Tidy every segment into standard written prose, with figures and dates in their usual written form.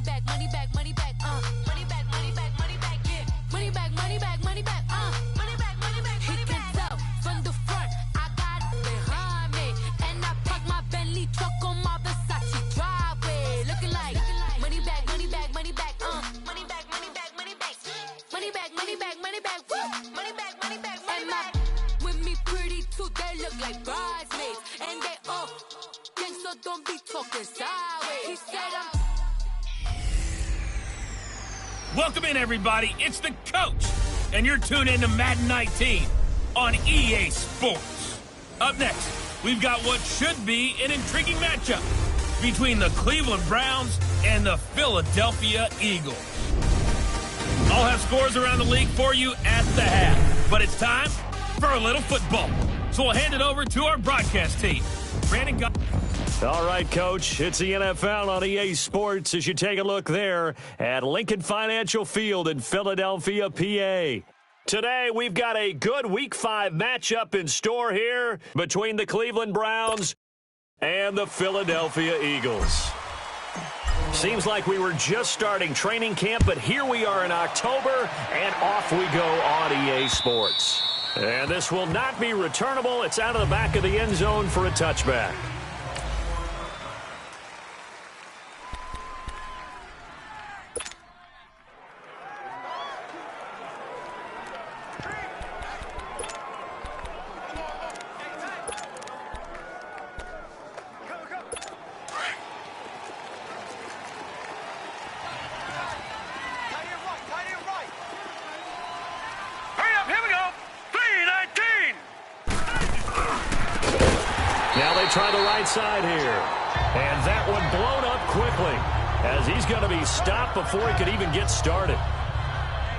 back, money back, money back, money back, money back, money back, yeah. Money back, money back, money back, money back, money back, money back. He can tell from the front, I got it behind me, and I park my Bentley truck on my Versace driveway, looking like money back, money back, money back, money back, money back, money back, money back, money back, money back, money back, money back, money back. With me pretty too, they look like bridesmaids, and they all so don't be talking sideways. He said Welcome in, everybody. It's the coach, and you're tuned in to Madden 19 on EA Sports. Up next, we've got what should be an intriguing matchup between the Cleveland Browns and the Philadelphia Eagles. I'll have scores around the league for you at the half, but it's time for a little football. So we'll hand it over to our broadcast team. Brandon got. All right, Coach, it's the NFL on EA Sports as you take a look there at Lincoln Financial Field in Philadelphia, PA. Today, we've got a good Week 5 matchup in store here between the Cleveland Browns and the Philadelphia Eagles. Seems like we were just starting training camp, but here we are in October, and off we go on EA Sports. And this will not be returnable. It's out of the back of the end zone for a touchback. Try the right side here. And that one blown up quickly as he's going to be stopped before he could even get started.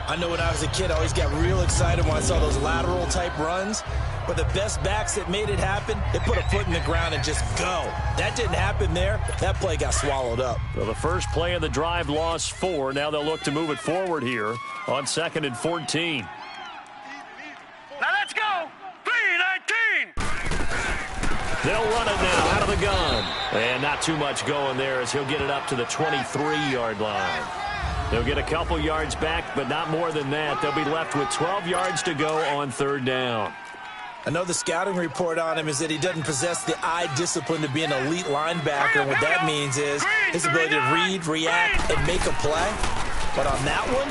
I know when I was a kid, I always got real excited when I saw those lateral type runs. But the best backs that made it happen, they put a foot in the ground and just go. That didn't happen there. That play got swallowed up. So the first play of the drive lost 4. Now they'll look to move it forward here on 2nd and 14. Now let's go. 3-19. They'll run it now out of the gun. And not too much going there as he'll get it up to the 23-yard line. They'll get a couple yards back, but not more than that. They'll be left with 12 yards to go on 3rd down. I know the scouting report on him is that he doesn't possess the eye discipline to be an elite linebacker. And what that means is his ability to read, react, and make a play. But on that one,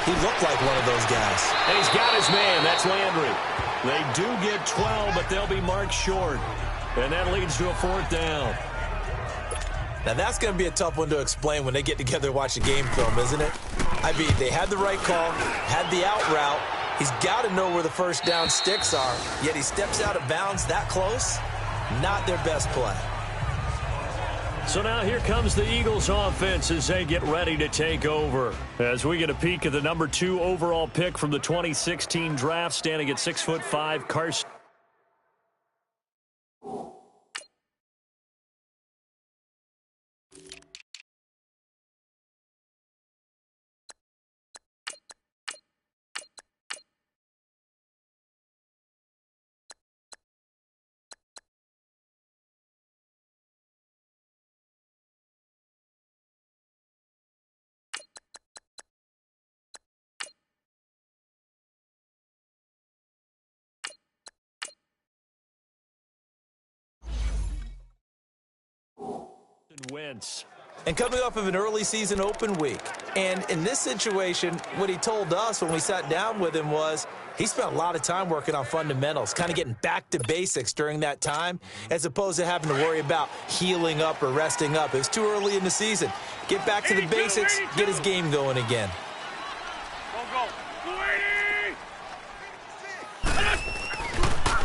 he looked like one of those guys. And he's got his man. That's Landry. They do get 12, but they'll be marked short. And that leads to a 4th down. Now, that's going to be a tough one to explain when they get together and watch a game film, isn't it? I mean, they had the right call, had the out route. He's got to know where the first down sticks are, yet he steps out of bounds that close. Not their best play. So now here comes the Eagles offense as they get ready to take over. As we get a peek at the number 2 overall pick from the 2016 draft, standing at 6'5", Carson. Wentz. And coming off of an early season open week. And in this situation, what he told us when we sat down with him was he spent a lot of time working on fundamentals, kind of getting back to basics during that time, as opposed to having to worry about healing up or resting up. It's too early in the season. Get back to the basics, get his game going again.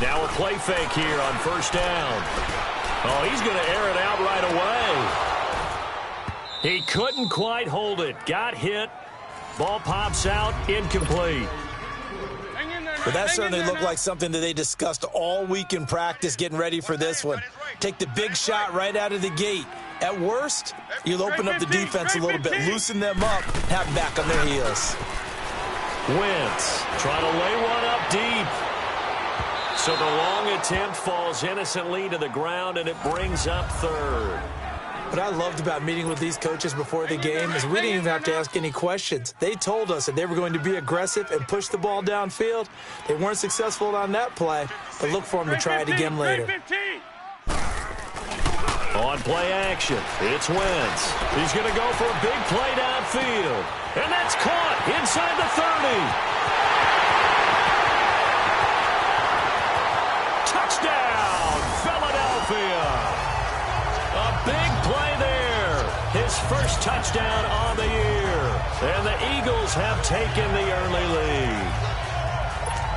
Now a play fake here on 1st down. Oh, he's going to air it out right away. He couldn't quite hold it. Got hit. Ball pops out. Incomplete. But that certainly looked like something that they discussed all week in practice getting ready for this one. Take the big shot right out of the gate. At worst, you'll open up the defense a little bit, loosen them up, have them back on their heels. Wentz trying to lay one up deep. So the long attempt falls innocently to the ground, and it brings up 3rd. What I loved about meeting with these coaches before the game is we didn't even have to ask any questions. They told us that they were going to be aggressive and push the ball downfield. They weren't successful on that play, but look for them to try it again later. On play action, it's Wentz. He's going to go for a big play downfield. And that's caught inside the 30. Touchdown, Philadelphia. A big play there. His first touchdown on the year. And the Eagles have taken the early lead.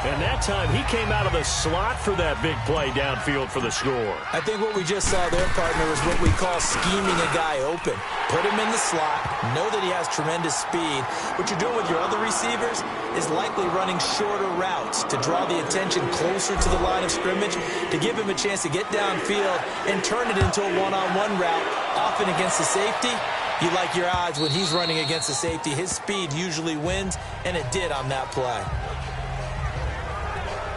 And that time, he came out of the slot for that big play downfield for the score. I think what we just saw there, partner, is what we call scheming a guy open. Put him in the slot, know that he has tremendous speed. What you're doing with your other receivers is likely running shorter routes to draw the attention closer to the line of scrimmage, to give him a chance to get downfield and turn it into a one-on-one route, often against the safety. You like your odds when he's running against the safety. His speed usually wins, and it did on that play.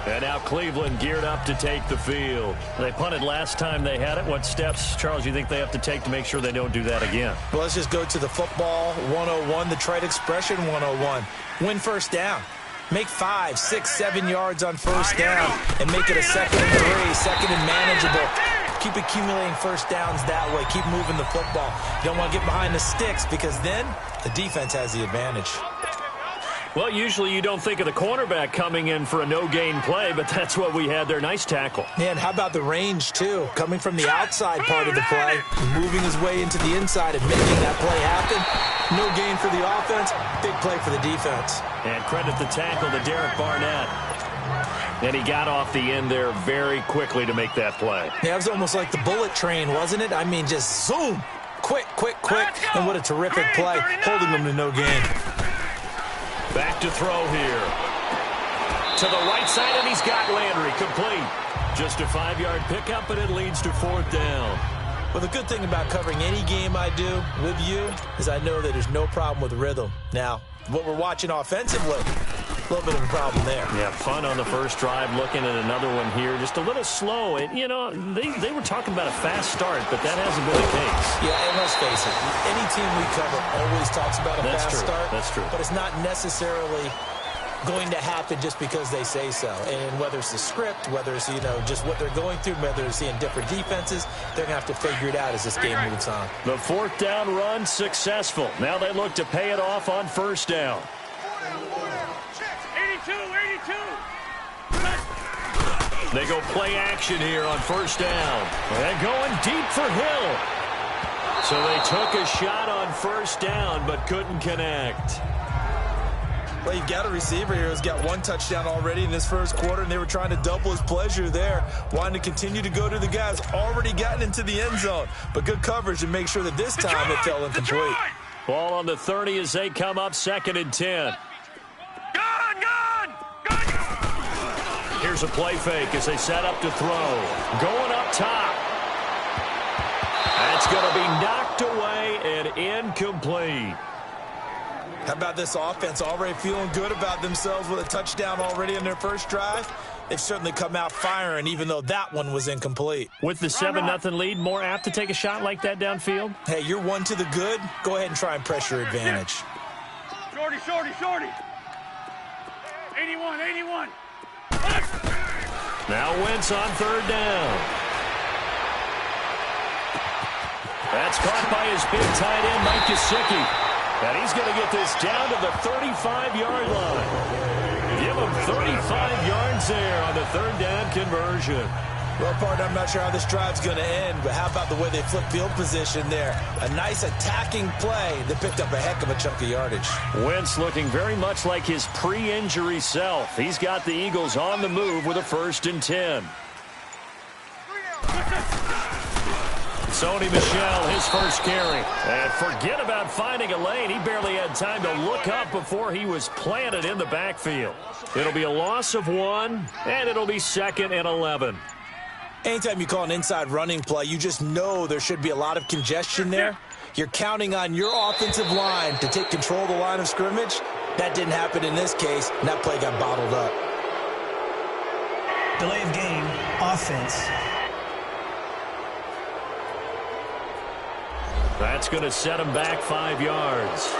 And now Cleveland geared up to take the field. They punted last time they had it. What steps, Charles, you think they have to take to make sure they don't do that again? Well, let's just go to the football 101, the trite expression 101. Win first down. Make 5, 6, 7 yards on first down and make it a 2nd and 3, second and manageable. Keep accumulating first downs that way. Keep moving the football. You don't want to get behind the sticks because then the defense has the advantage. Well, usually you don't think of the cornerback coming in for a no-gain play, but that's what we had there. Nice tackle. Yeah, and how about the range, too? Coming from the outside part of the play, moving his way into the inside and making that play happen. No gain for the offense, big play for the defense. And credit the tackle to Derek Barnett. And he got off the end there very quickly to make that play. Yeah, it was almost like the bullet train, wasn't it? I mean, just zoom. Quick, quick, quick. And what a terrific play, holding them to no gain. Back to throw here. To the right side, and he's got Landry complete. Just a 5-yard pickup, and it leads to 4th down. Well, the good thing about covering any game I do with you is I know that there's no problem with rhythm. Now, what we're watching offensively, a little bit of a problem there. Yeah, fun on the first drive, looking at another one here. Just a little slow. And, you know, they were talking about a fast start, but that hasn't been the case. Yeah, and let's face it, any team we cover always talks about a fast start. That's true. But it's not necessarily going to happen just because they say so. And whether it's the script, whether it's, you know, just what they're going through, whether it's seeing different defenses, they're going to have to figure it out as this game moves on. The 4th down run successful. Now they look to pay it off on first down. 82. They go play action here on first down. And going deep for Hill. So they took a shot on first down but couldn't connect. Well, you've got a receiver here who's got 1 touchdown already in this first quarter, and they were trying to double his pleasure there, wanting to continue to go to the guys already gotten into the end zone. But good coverage to make sure that this time it fell incomplete. Ball on the 30 as they come up 2nd and 10. Here's a play fake as they set up to throw. Going up top. That's going to be knocked away and incomplete. How about this offense already feeling good about themselves with a touchdown already in their first drive? They've certainly come out firing, even though that one was incomplete. With the 7-0 lead, more apt to take a shot like that downfield? Hey, you're 1 to the good. Go ahead and try and press your advantage. Shorty. 81. Now Wentz on 3rd down. That's caught by his big tight end, Mike Gesicki. And he's going to get this down to the 35-yard line. Give him 35 yards there on the 3rd down conversion. Well, partner, I'm not sure how this drive's going to end, but how about the way they flip field position there? A nice attacking play that picked up a heck of a chunk of yardage. Wentz looking very much like his pre-injury self. He's got the Eagles on the move with a 1st and 10. Sony Michel, his first carry. And forget about finding a lane. He barely had time to look up before he was planted in the backfield. It'll be a loss of 1, and it'll be 2nd and 11. Anytime you call an inside running play, you just know there should be a lot of congestion there. You're counting on your offensive line to take control of the line of scrimmage. That didn't happen in this case, and that play got bottled up. Delay of game, offense. That's going to set him back 5 yards.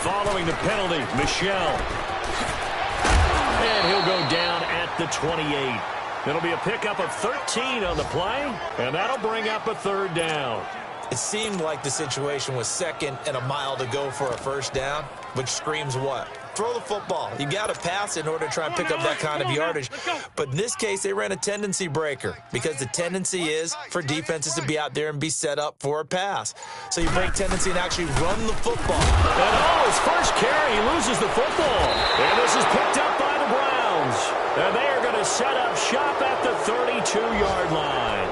Following the penalty, Michelle. And he'll go down at the 28. It'll be a pickup of 13 on the play, and that'll bring up a 3rd down. It seemed like the situation was 2nd and a mile to go for a 1st down, which screams what? Throw the football. You got to pass in order to try and pick up that kind of yardage. But in this case, they ran a tendency breaker because the tendency is for defenses to be out there and be set up for a pass. So you break tendency and actually run the football. And his first carry, he loses the football. And this is picked up by the Browns. And they are going to set up shop at the 32-yard line.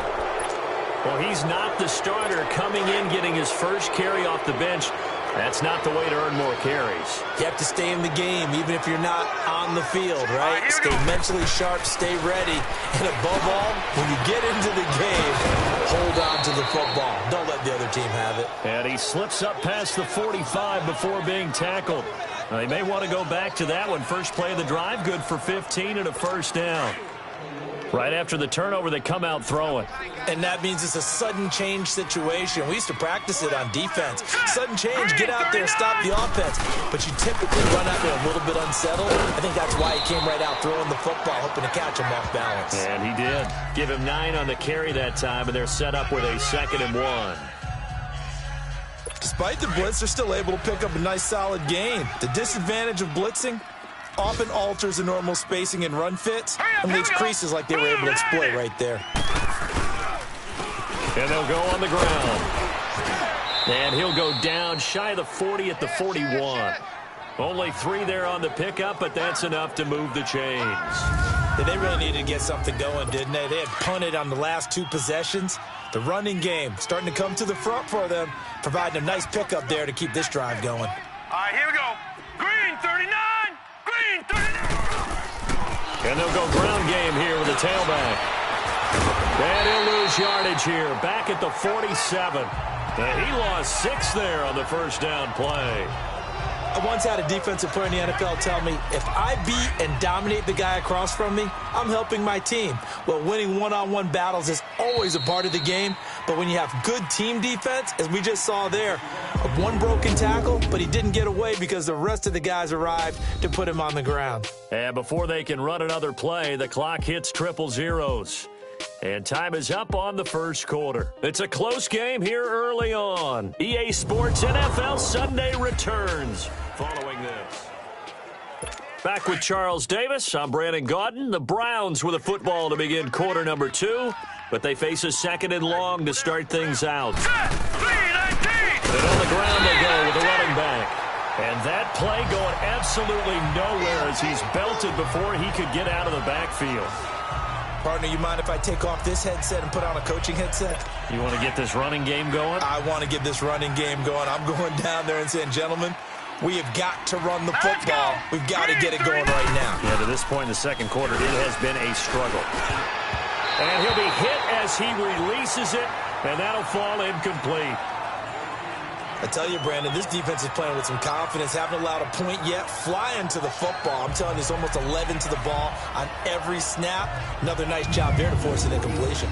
Well, he's not the starter coming in, getting his first carry off the bench. That's not the way to earn more carries. You have to stay in the game, even if you're not on the field, right? Stay mentally sharp, stay ready. And above all, when you get into the game, hold on to the football. Don't let the other team have it. And he slips up past the 45 before being tackled. They may want to go back to that one. First play of the drive, good for 15 and a 1st down. Right after the turnover, they come out throwing. And that means it's a sudden change situation. We used to practice it on defense. Sudden change, get out there, stop the offense. But you typically run out there a little bit unsettled. I think that's why he came right out throwing the football, hoping to catch him off balance. And he did. Give him 9 on the carry that time, and they're set up with a 2nd and 1. Despite the blitz, they're still able to pick up a nice, solid gain. The disadvantage of blitzing often alters the normal spacing and run fits and leaves creases like they were able to exploit right there. And they'll go on the ground. And he'll go down shy of the 40 at the 41. Only 3 there on the pickup, but that's enough to move the chains. Yeah, they really needed to get something going, didn't they? They had punted on the last 2 possessions. The running game starting to come to the front for them, providing a nice pickup there to keep this drive going. All right, here we go. Green 39. Green 39. And they'll go ground game here with the tailback. And he'll lose yardage here, back at the 47. And he lost 6 there on the 1st down play. I once had a defensive player in the NFL tell me, if I beat and dominate the guy across from me, I'm helping my team. Well, winning one-on-one battles is always a part of the game, but when you have good team defense, as we just saw there, one broken tackle, but he didn't get away because the rest of the guys arrived to put him on the ground. And before they can run another play, the clock hits 000. And time is up on the 1st quarter. It's a close game here early on. EA Sports NFL Sunday returns following this. Back with Charles Davis, I'm Brandon Gaudin. The Browns with a football to begin quarter number 2, but they face a 2nd and long to start things out. And on the ground they go with the running back. And that play going absolutely nowhere as he's belted before he could get out of the backfield. Partner, you mind if I take off this headset and put on a coaching headset? You want to get this running game going? I want to get this running game going. I'm going down there and saying, gentlemen, we have got to run the football. We've got to get it going right now. Yeah, to this point in the 2nd quarter, it has been a struggle. And he'll be hit as he releases it, and that'll fall incomplete. I tell you, Brandon, this defense is playing with some confidence. Haven't allowed a point yet. Flying to the football. I'm telling you, it's almost 11 to the ball on every snap. Another nice job there to force an incompletion.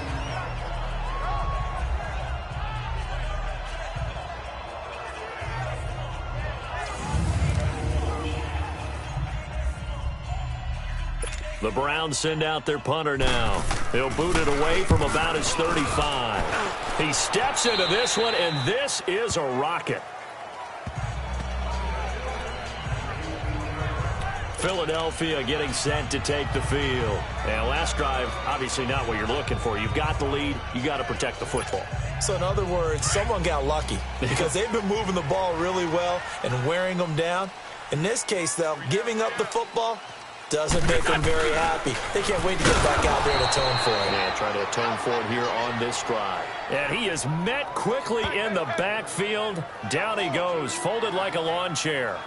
The Browns send out their punter now. He'll boot it away from about his 35. He steps into this one, and this is a rocket. Philadelphia getting set to take the field. And last drive, obviously not what you're looking for. You've got the lead. You got to protect the football. So in other words, someone got lucky because they've been moving the ball really well and wearing them down. In this case, though, giving up the football doesn't make them very happy. They can't wait to get back out there and atone for it. Yeah, trying to atone for it here on this drive. And he is met quickly in the backfield. Down he goes, folded like a lawn chair.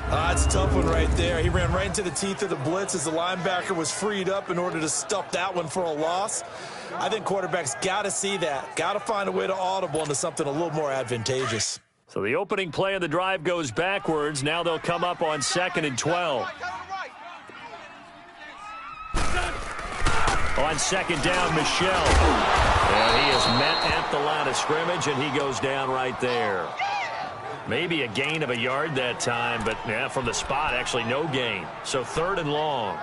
That's a tough one right there. He ran right into the teeth of the blitz as the linebacker was freed up in order to stuff that one for a loss. I think quarterbacks got to see that. Got to find a way to audible into something a little more advantageous. So the opening play of the drive goes backwards. Now they'll come up on 2nd and 12. On 2nd down, Michel. And he is met at the line of scrimmage, and he goes down right there. Maybe a gain of a yard that time, but yeah, from the spot, actually no gain. So 3rd and long.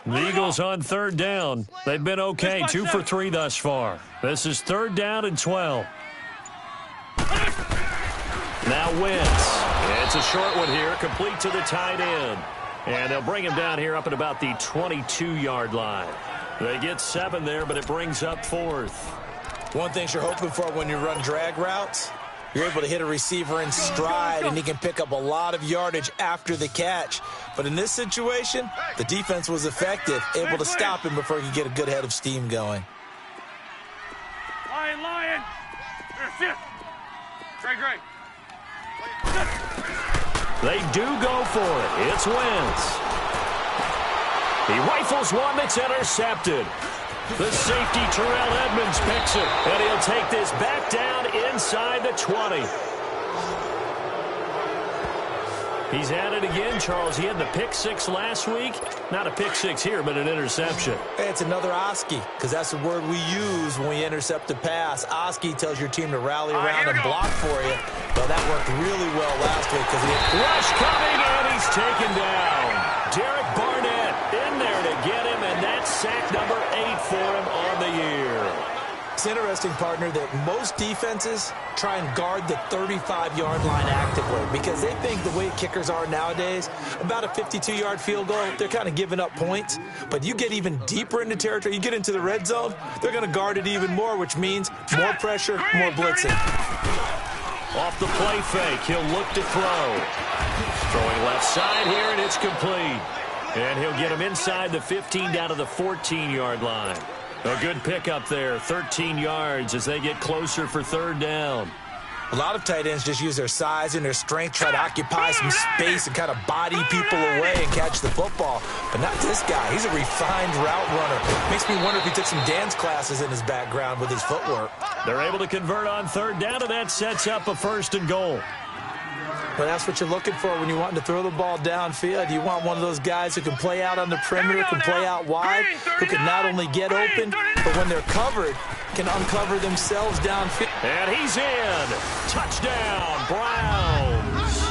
The Eagles on 3rd down. They've been okay, 2 for 3 thus far. This is 3rd down and 12. Now Wentz. It's a short one here, complete to the tight end. And they'll bring him down here up at about the 22-yard line. They get 7 there, but it brings up 4th. One thing you're hoping for when you run drag routes, you're able to hit a receiver in stride, and he can pick up a lot of yardage after the catch. But in this situation, the defense was effective, able to stop him before he could get a good head of steam going. Lion. Here, sit. Great. They do go for it. It's Wentz. He rifles one that's intercepted. The safety, Terrell Edmonds, picks it, and he'll take this back down inside the 20. He's at it again, Charles. He had the pick 6 last week. Not a pick 6 here, but an interception. Hey, it's another Oski, because that's the word we use when we intercept a pass. Oski tells your team to rally around and block for you. Well, that worked really well last week because he had rush coming, and he's taken down. Derek Barnett in there to get him, and that's sack number 8 for him on the year. It's interesting, partner, that most defenses try and guard the 35-yard line actively because they think the way kickers are nowadays, about a 52-yard field goal, they're kind of giving up points. But you get even deeper into territory, you get into the red zone, they're going to guard it even more, which means more pressure, more blitzing. Off the play fake, he'll look to throw. Throwing left side here, and it's complete. And he'll get him inside the 15 down to the 14-yard line. A good pickup there, 13 yards as they get closer for 3rd down. A lot of tight ends just use their size and their strength, try to occupy some space and kind of body people away and catch the football. But not this guy. He's a refined route runner. Makes me wonder if he took some dance classes in his background with his footwork. They're able to convert on 3rd down, and that sets up a 1st and goal. But that's what you're looking for when you're wanting to throw the ball downfield. You want one of those guys who can play out on the perimeter, can play out wide, who can not only get open, but when they're covered, can uncover themselves downfield. And he's in. Touchdown, Browns.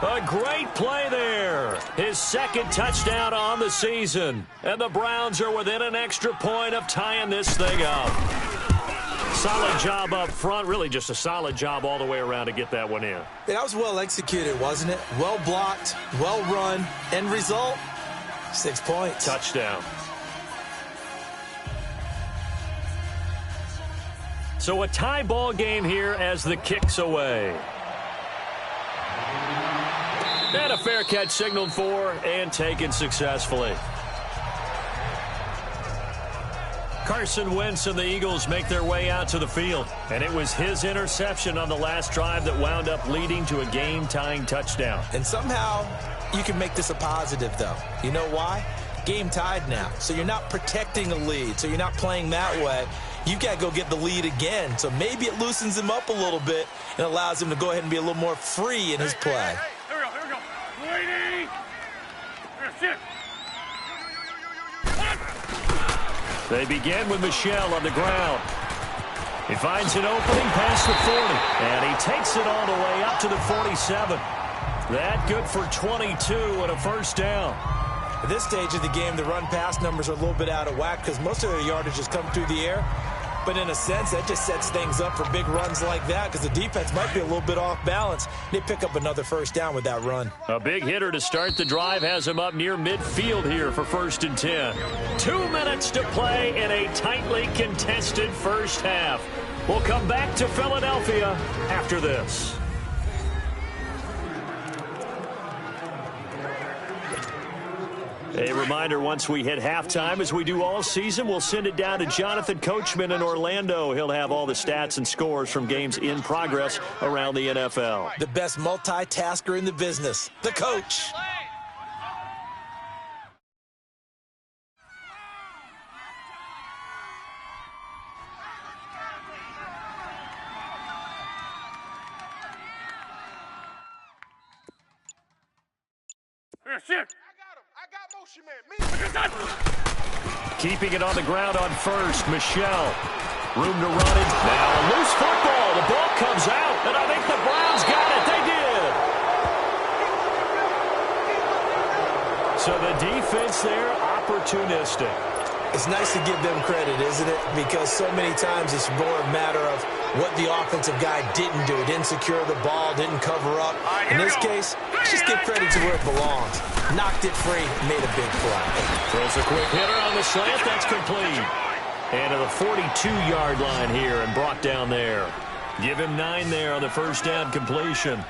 A great play there. His 2nd touchdown on the season. And the Browns are within an extra point of tying this thing up. Solid job up front. Really just a solid job all the way around to get that one in. That was well executed, wasn't it? Well blocked, well run. End result, 6 points. Touchdown. So a tie ball game here as the kick's away. And a fair catch signaled for and taken successfully. Carson Wentz and the Eagles make their way out to the field. And it was his interception on the last drive that wound up leading to a game-tying touchdown. And somehow you can make this a positive, though. You know why? Game tied now. So you're not protecting a lead. So you're not playing that way. You've got to go get the lead again. So maybe it loosens him up a little bit and allows him to go ahead and be a little more free in his play. Here we go. Lady! Here, sit. They begin with Michel on the ground. He finds an opening past the 40, and he takes it all the way up to the 47. That good for 22 and a 1st down. At this stage of the game, the run-pass numbers are a little bit out of whack because most of their yardage has come through the air. But in a sense, that just sets things up for big runs like that because the defense might be a little bit off balance. They pick up another 1st down with that run. A big hitter to start the drive has him up near midfield here for 1st and 10. 2 minutes to play in a tightly contested first half. We'll come back to Philadelphia after this. A reminder, once we hit halftime, as we do all season, we'll send it down to Jonathan Coachman in Orlando. He'll have all the stats and scores from games in progress around the NFL. The best multitasker in the business, the coach. Keeping it on the ground on first, Michelle. Room to run it. Now a loose football. The ball comes out, and I think the Browns got it. They did. So the defense there, opportunistic. It's nice to give them credit, isn't it? Because so many times it's more a matter of what the offensive guy didn't do. Didn't secure the ball, didn't cover up. In this case, just give credit to where it belongs. Knocked it free, made a big play. Throws a quick hitter on the slant. That's complete. And to the 42-yard line here and brought down there. Give him 9 there on the first down completion.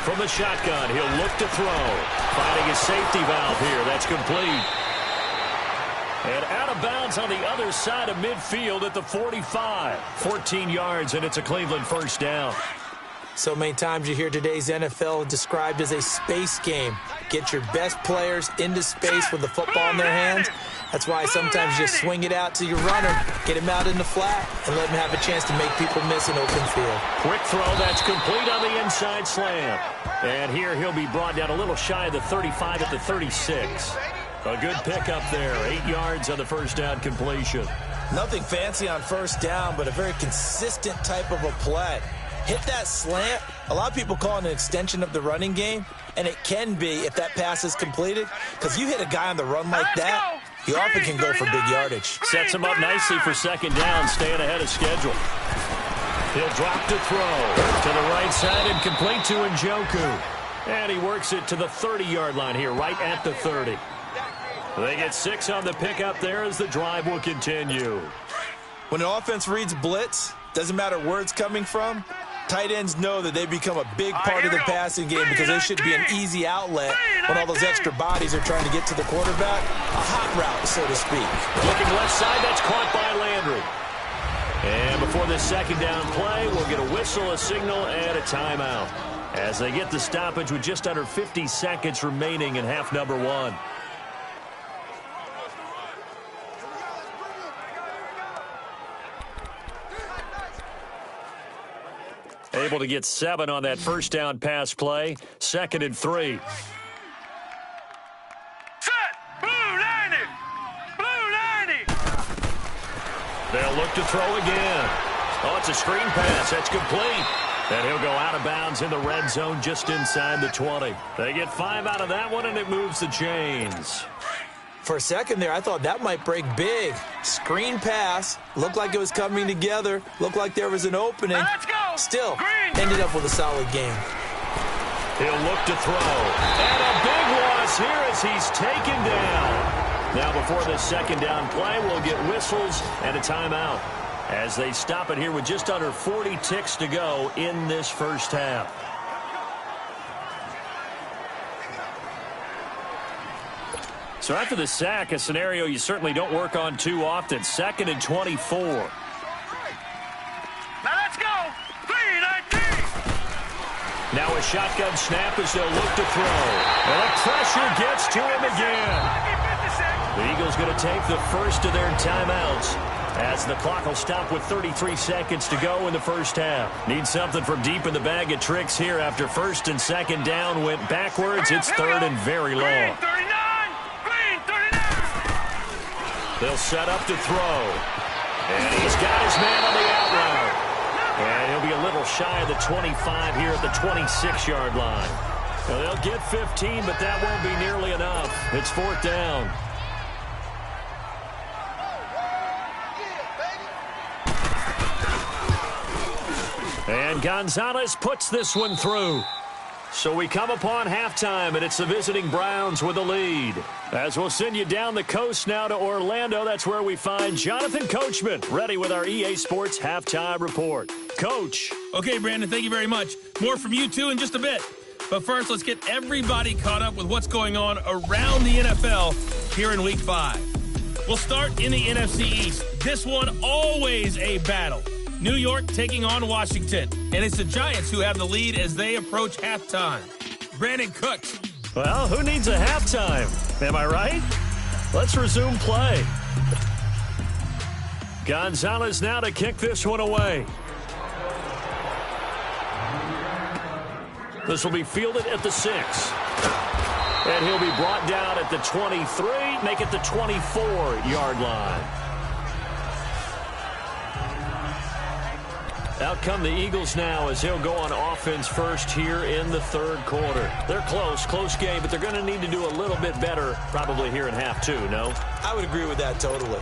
From the shotgun, he'll look to throw. Finding his safety valve here. That's complete. And out of bounds on the other side of midfield at the 45. 14 yards, and it's a Cleveland first down. So many times you hear today's NFL described as a space game. Get your best players into space with the football in their hands. That's why sometimes you just swing it out to your runner, get him out in the flat, and let him have a chance to make people miss an open field. Quick throw, that's complete on the inside slam. And here he'll be brought down a little shy of the 35 at the 36. A good pickup there, 8 yards on the first down completion. Nothing fancy on first down, but a very consistent type of a play. Hit that slant. A lot of people call it an extension of the running game, and it can be if that pass is completed, because you hit a guy on the run like that, he often can go for big yardage. Sets him up nicely for second down, staying ahead of schedule. He'll drop to throw to the right side and complete to Njoku. And he works it to the 30-yard line here, right at the 30. They get 6 on the pickup there as the drive will continue. When an offense reads blitz, doesn't matter where it's coming from, tight ends know that they become a big part of the passing game because they should be an easy outlet when all those extra bodies are trying to get to the quarterback. A hot route, so to speak. Looking left side, that's caught by Landry. And before this second down play, we'll get a whistle, a signal, and a timeout as they get the stoppage with just under 50 seconds remaining in half number 1. Able to get 7 on that first down pass play. 2nd and 3. Set! Blue 90! Blue 90! They'll look to throw again. Oh, it's a screen pass. That's complete. And he'll go out of bounds in the red zone just inside the 20. They get 5 out of that one, and it moves the chains. For a second there, I thought that might break big. Screen pass. Looked like it was coming together. Looked like there was an opening. Let's go! Still, ended up with a solid game. He'll look to throw. And a big loss here as he's taken down. Now before this second down play, we'll get whistles and a timeout as they stop it here with just under 40 ticks to go in this first half. So after the sack, a scenario you certainly don't work on too often. 2nd and 24. Now let's go! 3-19! Now a shotgun snap as they'll look to throw. And the pressure gets to him again. The Eagles going to take the first of their timeouts as the clock will stop with 33 seconds to go in the first half. Need something from deep in the bag of tricks here after first and second down went backwards. It's 3rd and very long. They'll set up to throw. And he's got his man on the out route. And he'll be a little shy of the 25 here at the 26-yard line. Now they'll get 15, but that won't be nearly enough. It's 4th down. And Gonzalez puts this one through. So we come upon halftime, and it's the visiting Browns with the lead. As we'll send you down the coast now to Orlando, that's where we find Jonathan Coachman, ready with our EA Sports Halftime Report. Coach. Okay, Brandon, thank you very much. More from you two in just a bit. But first, let's get everybody caught up with what's going on around the NFL here in Week 5. We'll start in the NFC East. This one always a battle. New York taking on Washington. And it's the Giants who have the lead as they approach halftime. Brandon Cooks. Well, who needs a halftime? Am I right? Let's resume play. Gonzalez now to kick this one away. This will be fielded at the 6. And he'll be brought down at the 23, make it the 24-yard line. Out come the Eagles now as he'll go on offense first here in the third quarter. They're close game, but they're going to need to do a little bit better probably here in half 2, no? I would agree with that totally.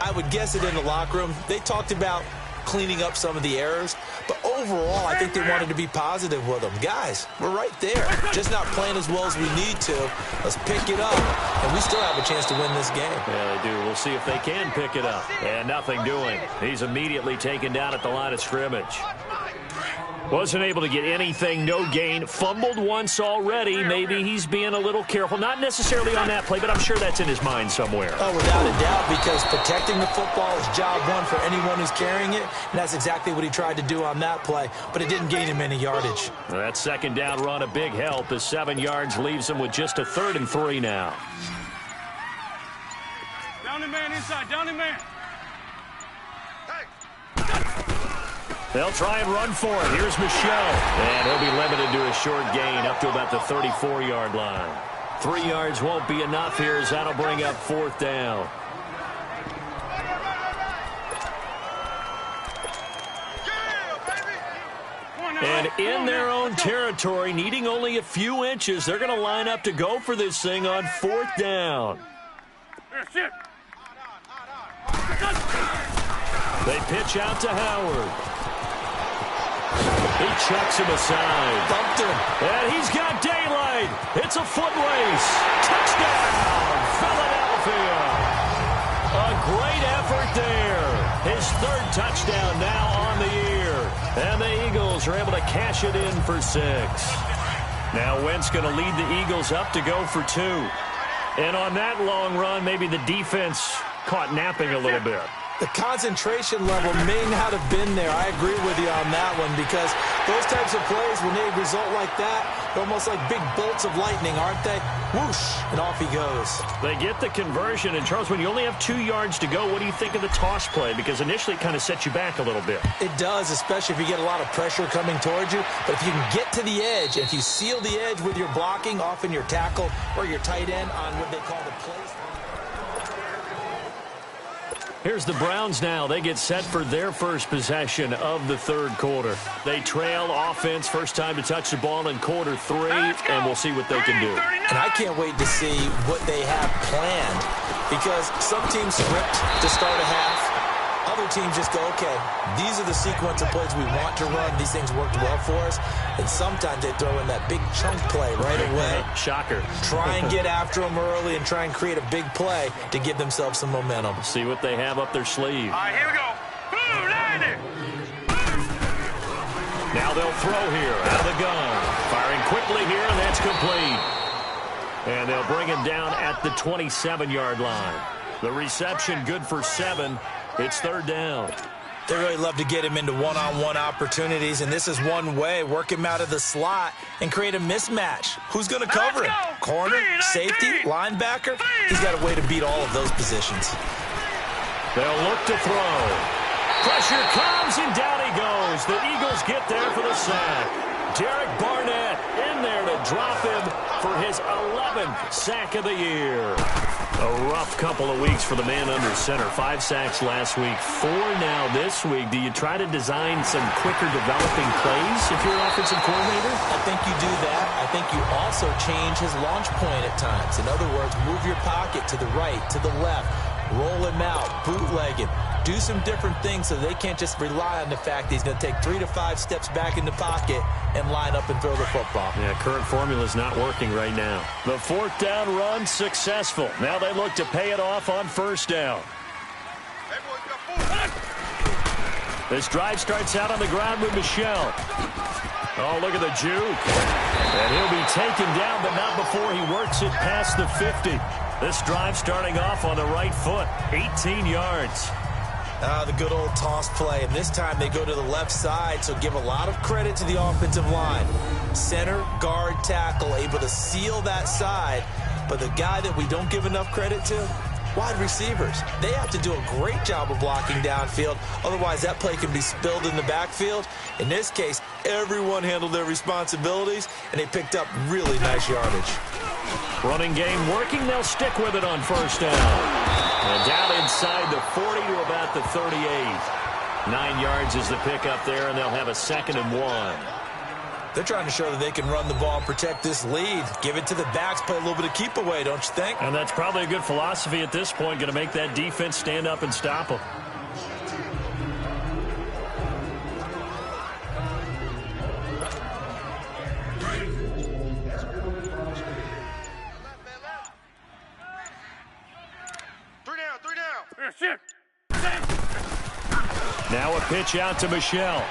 I would guess it in the locker room. They talked about cleaning up some of the errors, but overall, I think they wanted to be positive with them. Guys, we're right there. Just not playing as well as we need to. Let's pick it up, and we still have a chance to win this game. Yeah, they do. We'll see if they can pick it up. And nothing doing. He's immediately taken down at the line of scrimmage. Wasn't able to get anything, no gain. Fumbled once already. Maybe he's being a little careful. Not necessarily on that play, but I'm sure that's in his mind somewhere. Oh, without a doubt, because protecting the football is job one for anyone who's carrying it, and that's exactly what he tried to do on that play, but it didn't gain him any yardage. That second down run, a big help. As 7 yards leaves him with just a 3rd and 3 now. Down the man inside, down the man. They'll try and run for it. Here's Michelle. And he'll be limited to a short gain up to about the 34-yard line. 3 yards won't be enough here as that'll bring up 4th down. And in their own territory, needing only a few inches, they're going to line up to go for this thing on 4th down. They pitch out to Howard. He chucks him aside. Bumped him. And he's got daylight. It's a foot race. Touchdown, Philadelphia. A great effort there. His 3rd touchdown now on the year. And the Eagles are able to cash it in for 6. Now Wentz going to lead the Eagles up to go for 2. And on that long run, maybe the defense caught napping a little bit. The concentration level may not have been there. I agree with you on that one, because those types of plays, when they result like that, they're almost like big bolts of lightning, aren't they? Whoosh, and off he goes. They get the conversion, and Charles, when you only have 2 yards to go, what do you think of the toss play? Because initially it kind of sets you back a little bit. It does, especially if you get a lot of pressure coming towards you. But if you can get to the edge, if you seal the edge with your blocking, often your tackle or your tight end on what they call the place. Here's the Browns now. They get set for their first possession of the third quarter. They trail offense, first time to touch the ball in quarter 3, and we'll see what they can do. And I can't wait to see what they have planned, because some teams script to start a half. Other teams just go, okay, these are the sequence of plays we want to run. These things worked well for us. And sometimes they throw in that big chunk play right away. Shocker. Try and get after them early and try and create a big play to give themselves some momentum. See what they have up their sleeve. All right, here we go. Boom, land it. Now they'll throw here out of the gun. Firing quickly here, and that's complete. And they'll bring him down at the 27-yard line. The reception good for 7. It's 3rd down. They really love to get him into one-on-one opportunities, and this is one way. Work him out of the slot and create a mismatch. Who's going to cover him? Corner, safety, linebacker? He's got a way to beat all of those positions. They'll look to throw. Pressure comes, and down he goes. The Eagles get there for the sack. Derek Barnett in there to drop him for his 11th sack of the year. A rough couple of weeks for the man under center. 5 sacks last week, 4 now this week. Do you try to design some quicker developing plays if you're an offensive coordinator? I think you do that. I think you also change his launch point at times. In other words, move your pocket to the right, to the left, roll him out, bootleg him. Do some different things so they can't just rely on the fact that he's going to take 3 to 5 steps back in the pocket and line up and throw the football. Yeah, current formula is not working right now. The 4th down run successful. Now they look to pay it off on 1st down. This drive starts out on the ground with Michelle. Oh, look at the juke. And he'll be taken down, but not before he works it past the 50. This drive starting off on the right foot, 18 yards. The good old toss play, and this time they go to the left side, so give a lot of credit to the offensive line. Center, guard, tackle, able to seal that side, but the guy that we don't give enough credit to, wide receivers. They have to do a great job of blocking downfield, otherwise that play can be spilled in the backfield. In this case, everyone handled their responsibilities, and they picked up really nice yardage. Running game working, they'll stick with it on first down. And down inside the 40 to about the 38. 9 yards is the pickup there, and they'll have a 2nd and 1. They're trying to show that they can run the ball and protect this lead. Give it to the backs, play a little bit of keep away, don't you think? And that's probably a good philosophy at this point, going to make that defense stand up and stop them. Now a pitch out to Michelle.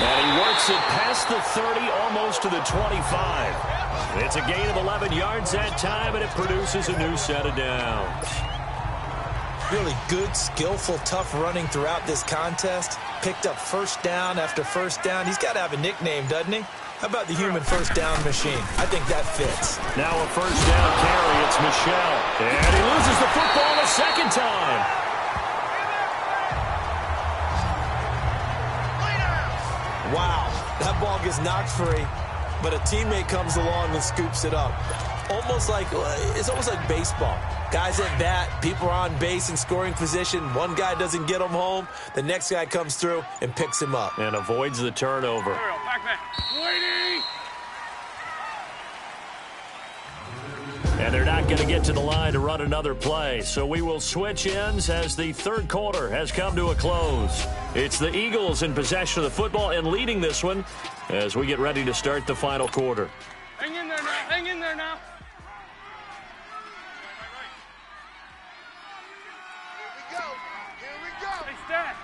And he works it past the 30, almost to the 25. It's a gain of 11 yards that time, and it produces a new set of downs. Really good, skillful, tough running throughout this contest. Picked up first down after first down. He's got to have a nickname, doesn't he? How about the human first down machine? I think that fits. Now a first down carry. It's Michelle. And he loses the football a second time. Wow, that ball gets knocked free, but a teammate comes along and scoops it up. It's almost like baseball. Guys at bat, people are on base in scoring position. One guy doesn't get him home. The next guy comes through and picks him up. And avoids the turnover. And they're not going to get to the line to run another play. So we will switch ends as the third quarter has come to a close. It's the Eagles in possession of the football and leading this one as we get ready to start the final quarter. Hang in there now. Hang in there now. Here we go. Hey, stand.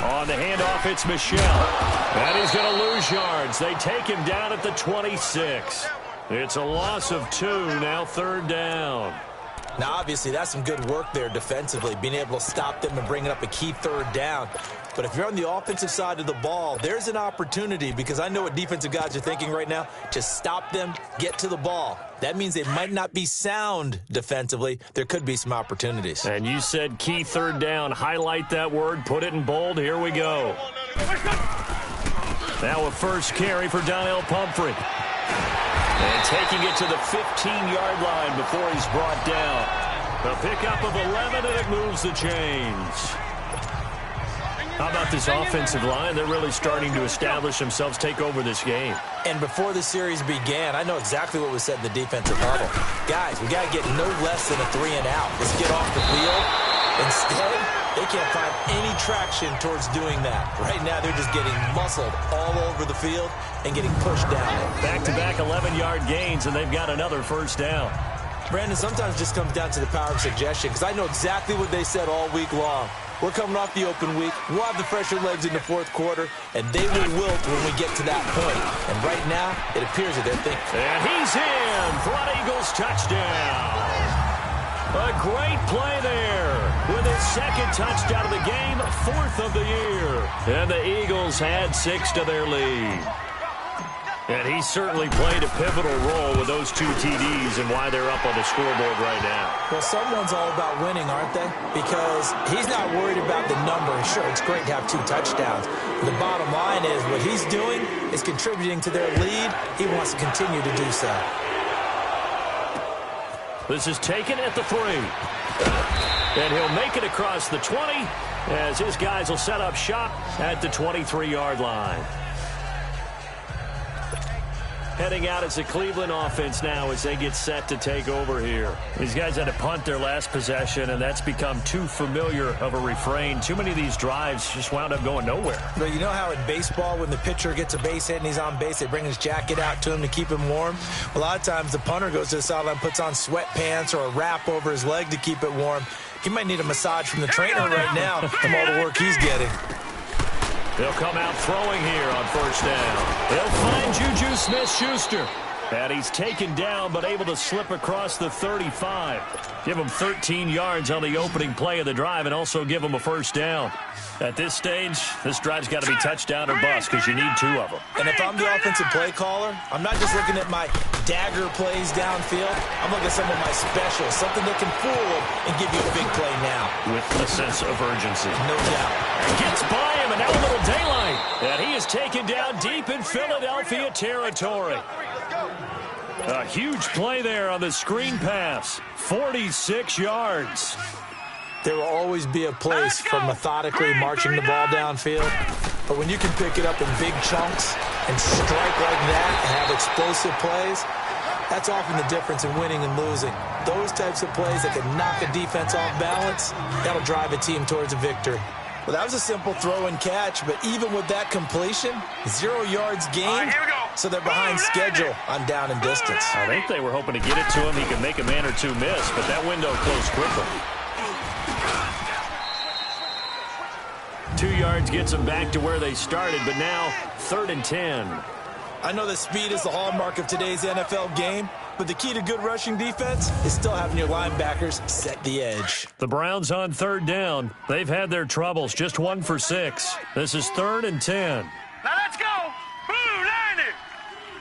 On the handoff, it's Michelle. And he's going to lose yards. They take him down at the 26. It's a loss of 2, now 3rd down. Now, obviously, that's some good work there defensively, being able to stop them and bringing up a key 3rd down. But if you're on the offensive side of the ball, there's an opportunity, because I know what defensive guys are thinking right now. Just stop them, get to the ball. That means they might not be sound defensively. There could be some opportunities. And you said key 3rd down. Highlight that word, put it in bold. Here we go. Now a first carry for Donnell Pumphrey. And taking it to the 15-yard line before he's brought down. A pickup of 11, and it moves the chains. How about this offensive line? They're really starting to establish themselves, take over this game. And before the series began, I know exactly what was said in the defensive huddle. Guys, we got to get no less than a 3-and-out. Let's get off the field. Instead, they can't find any traction towards doing that. Right now, they're just getting muscled all over the field and getting pushed down. Back-to-back 11-yard gains, and they've got another first down. Brandon, sometimes it just comes down to the power of suggestion, because I know exactly what they said all week long. We're coming off the open week. We'll have the fresher legs in the 4th quarter, and they will wilt when we get to that point. And right now, it appears that they're thinking. And he's in for an Eagles touchdown. A great play there with his 2nd touchdown of the game, 4th of the year. And the Eagles had 6 to their lead. And he certainly played a pivotal role with those 2 TDs and why they're up on the scoreboard right now. Well, someone's all about winning, aren't they? Because he's not worried about the number. Sure, it's great to have 2 touchdowns. But the bottom line is what he's doing is contributing to their lead. He wants to continue to do so. This is taken at the 3. And he'll make it across the 20 as his guys will set up shop at the 23-yard line. Heading out as the Cleveland offense now as they get set to take over here. These guys had to punt their last possession, and that's become too familiar of a refrain. Too many of these drives just wound up going nowhere. But you know how in baseball, when the pitcher gets a base hit and he's on base, they bring his jacket out to him to keep him warm? A lot of times the punter goes to the sideline, puts on sweatpants or a wrap over his leg to keep it warm. He might need a massage from the trainer right now from all the work he's getting. They'll come out throwing here on first down. They'll find Juju Smith-Schuster. And he's taken down but able to slip across the 35. Give him 13 yards on the opening play of the drive and also give him a first down. At this stage, this drive's got to be touchdown or bust because you need 2 of them. And if I'm the offensive play caller, I'm not just looking at my dagger plays downfield. I'm looking at some of my specials, something that can fool them and give you a big play now. With a sense of urgency. No doubt. Gets by him, and now a little daylight. And he is taken down deep in Philadelphia territory. A huge play there on the screen pass. 46 yards. There will always be a place for methodically marching the ball downfield. But when you can pick it up in big chunks and strike like that and have explosive plays, that's often the difference in winning and losing. Those types of plays that can knock a defense off balance, that'll drive a team towards a victory. Well, that was a simple throw and catch, but even with that completion, 0 yards gained, so they're behind schedule on down and distance. I think they were hoping to get it to him. He could make a man or 2 miss, but that window closed quickly. 2 yards gets them back to where they started, but now 3rd and 10. I know that speed is the hallmark of today's NFL game, but the key to good rushing defense is still having your linebackers set the edge. The Browns on 3rd down. They've had their troubles, just 1 for 6. This is 3rd and 10. Now let's go. Blue 90.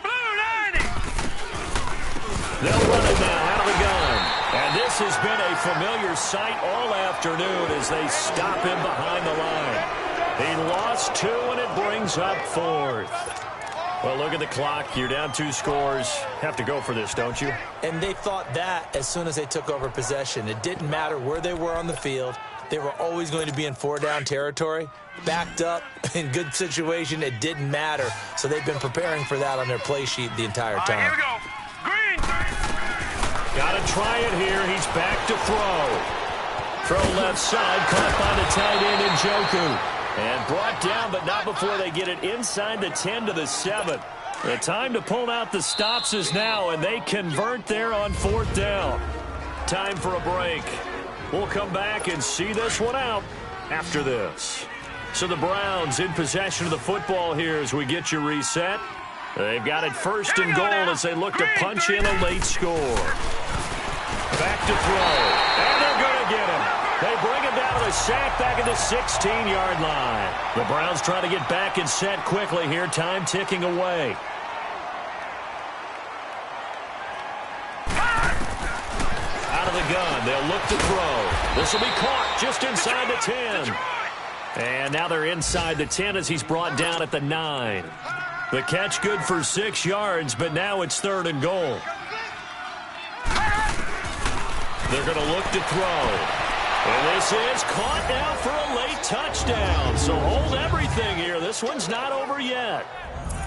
Blue 90. They'll run it now out of the gun. And this has been a familiar sight all afternoon as they stop him behind the line. He lost 2, and it brings up 4th. Well, look at the clock. You're down 2 scores. Have to go for this, don't you? And they thought that as soon as they took over possession. It didn't matter where they were on the field. They were always going to be in 4-down territory. Backed up, in good situation, it didn't matter. So they've been preparing for that on their play sheet the entire time. Here we go. Green. Got to try it here. He's back to throw. Throw left side, caught by the tight end Njoku. And brought down, but not before they get it inside the 10 to the 7. The time to pull out the stops is now, and they convert there on 4th down. Time for a break. We'll come back and see this one out after this. So the Browns in possession of the football here as we get you reset. They've got it 1st and goal as they look to punch in a late score. Back to throw, and they're going to get him. They bring him down to a sack back at the 16-yard line. The Browns trying to get back and set quickly here. Time ticking away. Out of the gun. They'll look to throw. This will be caught just inside the 10. And now they're inside the 10 as he's brought down at the 9. The catch good for 6 yards, but now it's 3rd and goal. They're going to look to throw. And this is caught now for a late touchdown. So hold everything here. This one's not over yet.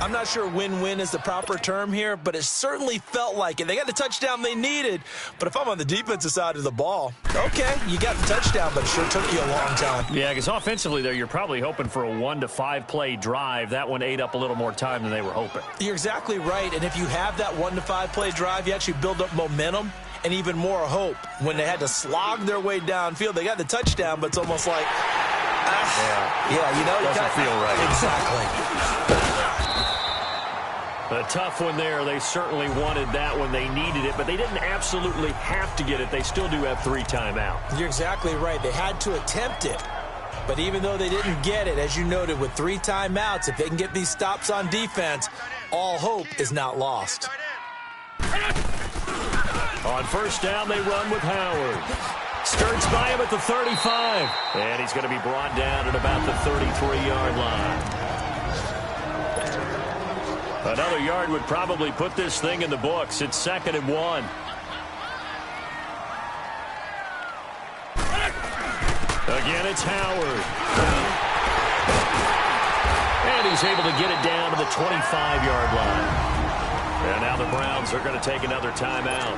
I'm not sure win-win is the proper term here, but it certainly felt like it. They got the touchdown they needed, but if I'm on the defensive side of the ball, okay, you got the touchdown, but it sure took you a long time. Yeah, because offensively there, you're probably hoping for a 1 to 5 play drive. That one ate up a little more time than they were hoping. You're exactly right, and if you have that 1 to 5 play drive, you actually build up momentum and even more hope. When they had to slog their way downfield, they got the touchdown, but it's almost like, yeah, you know, doesn't feel right. Exactly. A tough one there. They certainly wanted that when they needed it, but they didn't absolutely have to get it. They still do have 3 timeouts. You're exactly right. They had to attempt it. But even though they didn't get it, as you noted, with 3 timeouts, if they can get these stops on defense, all hope is not lost. On first down, they run with Howard. Skirts by him at the 35. And he's going to be brought down at about the 33-yard line. Another yard would probably put this thing in the books. It's 2nd and 1. Again, it's Howard. And he's able to get it down to the 25-yard line. And now the Browns are going to take another timeout.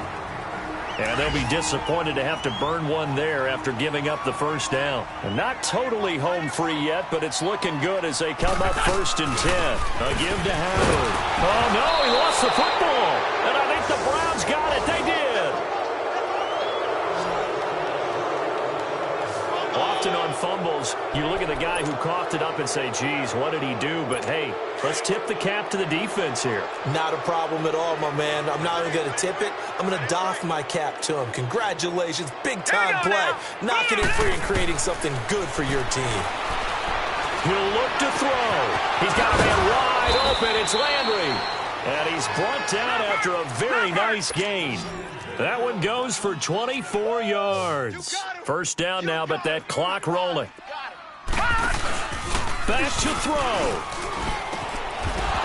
And they'll be disappointed to have to burn one there after giving up the first down. And not totally home free yet, but it's looking good as they come up 1st and 10. A give to Howard. Oh, no, he lost the football. And I think the Browns got it. They did. Often on fumbles, you look at the guy who coughed it up and say, geez, what did he do? But, hey, let's tip the cap to the defense here. Not a problem at all, my man. I'm not even going to tip it. I'm going to doff my cap to him. Congratulations. Big-time play. Knocking it free and creating something good for your team. He'll look to throw. He's got a man wide open. It's Landry. And he's brought down after a very nice gain. That one goes for 24 yards. First down now, but that clock rolling. Back to throw.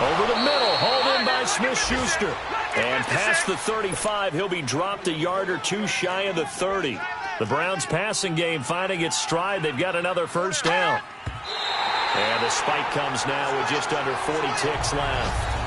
Over the middle, hauled in by Smith-Schuster. And past the 35, he'll be dropped a yard or two shy of the 30. The Browns' passing game finding its stride. They've got another first down. And the spike comes now with just under 40 ticks left.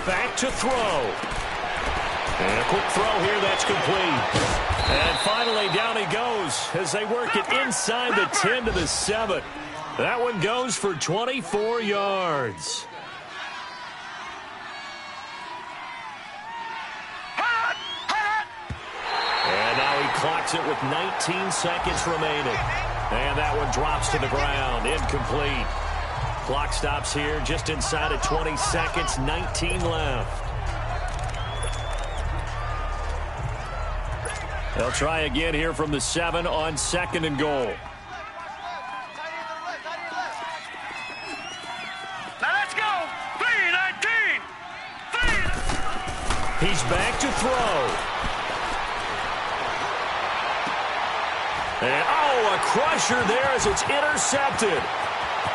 Back to throw. And a quick throw here, that's complete. And finally, down he goes as they work it inside the 10 to the 7. That one goes for 24 yards. And now he clocks it with 19 seconds remaining. And that one drops to the ground, incomplete. Clock stops here just inside of 20 seconds, 19 left. They'll try again here from the 7 on 2nd and goal. Now let's go. 3-19. He's back to throw. And, a crusher there as it's intercepted.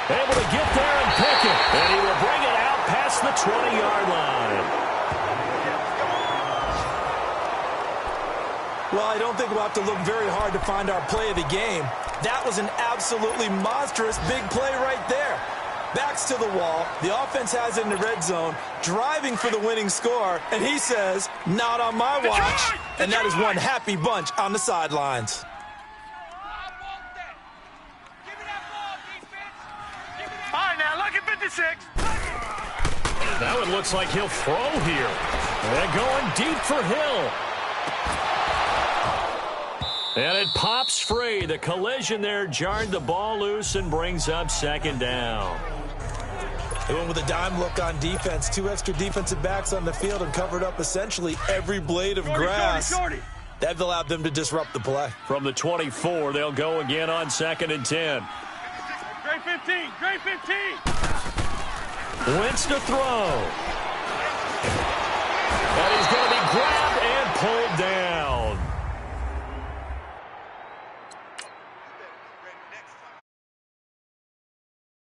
Able to get there and pick it. And he will bring it out past the 20-yard line. Well, I don't think we'll have to look very hard to find our play of the game. That was an absolutely monstrous big play right there. Backs to the wall. The offense has it in the red zone, driving for the winning score. And he says, not on my watch. And that is one happy bunch on the sidelines. Now it looks like he'll throw here. And going deep for Hill. And it pops free. The collision there jarred the ball loose and brings up 2nd down. They went with a dime look on defense. 2 extra defensive backs on the field and covered up essentially every blade of grass. That allowed them to disrupt the play. From the 24, they'll go again on 2nd and 10. Great 15. Great 15. Wentz to throw. And he's going to be grabbed and pulled down.